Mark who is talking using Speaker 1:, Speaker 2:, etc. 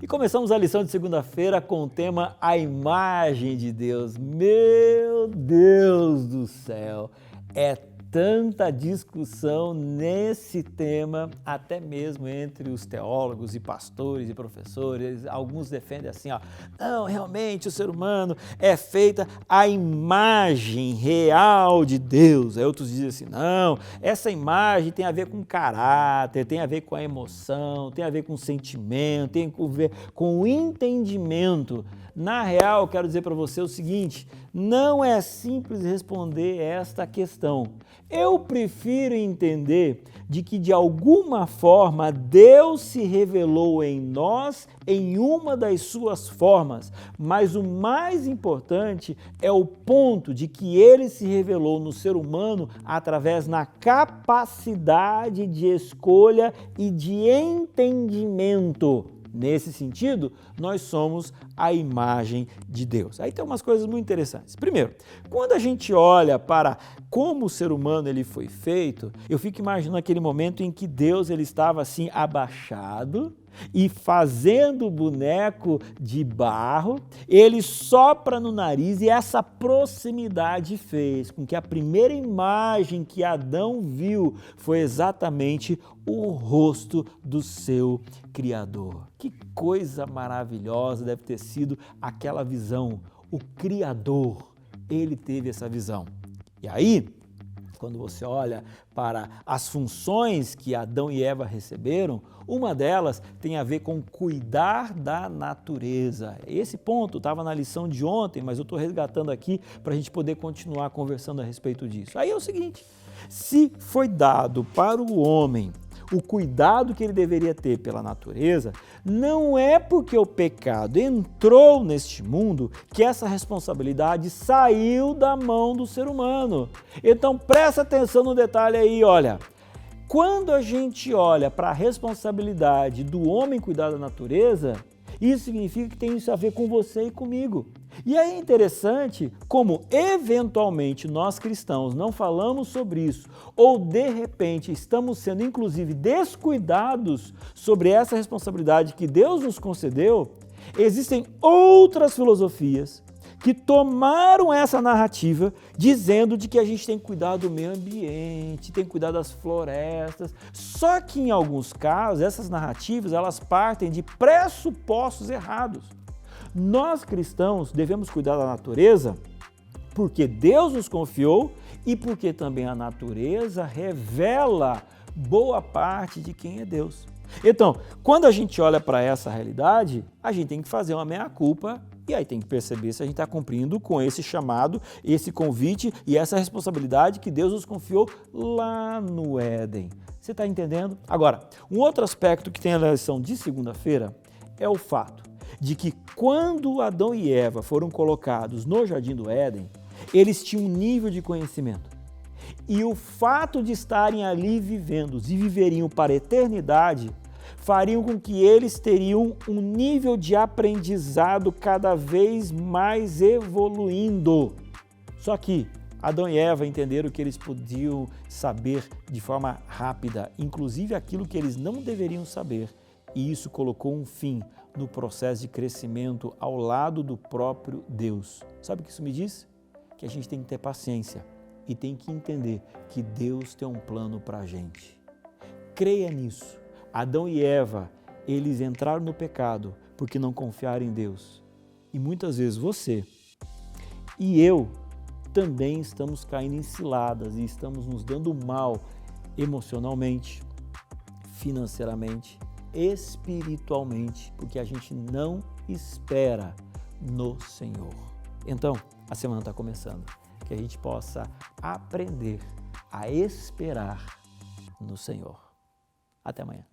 Speaker 1: E começamos a lição de segunda-feira com o tema A Imagem de Deus. Meu Deus do céu, é tanta discussão nesse tema, até mesmo entre os teólogos e pastores e professores. Alguns defendem assim, não, realmente o ser humano é feita à imagem real de Deus. Aí outros dizem assim, não, essa imagem tem a ver com caráter, tem a ver com a emoção, tem a ver com sentimento, tem a ver com o entendimento. Na real, eu quero dizer para você o seguinte, não é simples responder esta questão. Eu prefiro entender de que, de alguma forma, Deus se revelou em nós em uma das suas formas, mas o mais importante é o ponto de que Ele se revelou no ser humano através da capacidade de escolha e de entendimento. Nesse sentido, nós somos a imagem de Deus. Aí tem umas coisas muito interessantes. Primeiro, quando a gente olha para como o ser humano ele foi feito, eu fico imaginando aquele momento em que Deus ele estava assim abaixado e fazendo o boneco de barro, ele sopra no nariz e essa proximidade fez com que a primeira imagem que Adão viu foi exatamente o rosto do seu Criador. Que coisa maravilhosa deve ter sido aquela visão. O Criador, ele teve essa visão. E aí, quando você olha para as funções que Adão e Eva receberam, uma delas tem a ver com cuidar da natureza. Esse ponto estava na lição de ontem, mas eu estou resgatando aqui para a gente poder continuar conversando a respeito disso. Aí é o seguinte, se foi dado para o homem o cuidado que ele deveria ter pela natureza, não é porque o pecado entrou neste mundo que essa responsabilidade saiu da mão do ser humano. Então presta atenção no detalhe aí, olha. Quando a gente olha para a responsabilidade do homem cuidar da natureza, isso significa que tem isso a ver com você e comigo. E aí é interessante como, eventualmente, nós cristãos não falamos sobre isso ou, de repente, estamos sendo, inclusive, descuidados sobre essa responsabilidade que Deus nos concedeu. Existem outras filosofias que tomaram essa narrativa dizendo de que a gente tem que cuidar do meio ambiente, tem que cuidar das florestas. Só que em alguns casos, essas narrativas, elas partem de pressupostos errados. Nós cristãos devemos cuidar da natureza porque Deus nos confiou e porque também a natureza revela boa parte de quem é Deus. Então, quando a gente olha para essa realidade, a gente tem que fazer uma meia-culpa e aí tem que perceber se a gente está cumprindo com esse chamado, esse convite e essa responsabilidade que Deus nos confiou lá no Éden. Você está entendendo? Agora, um outro aspecto que tem na lição de segunda-feira é o fato de que quando Adão e Eva foram colocados no Jardim do Éden, eles tinham um nível de conhecimento. E o fato de estarem ali vivendo e viveriam para a eternidade fariam com que eles teriam um nível de aprendizado cada vez mais evoluindo. Só que Adão e Eva entenderam que eles podiam saber de forma rápida, inclusive aquilo que eles não deveriam saber. E isso colocou um fim no processo de crescimento ao lado do próprio Deus. Sabe o que isso me diz? Que a gente tem que ter paciência e tem que entender que Deus tem um plano para a gente. Creia nisso. Adão e Eva, eles entraram no pecado porque não confiaram em Deus. E muitas vezes você e eu também estamos caindo em ciladas e estamos nos dando mal emocionalmente, financeiramente, espiritualmente, porque a gente não espera no Senhor. Então, a semana está começando, que a gente possa aprender a esperar no Senhor. Até amanhã.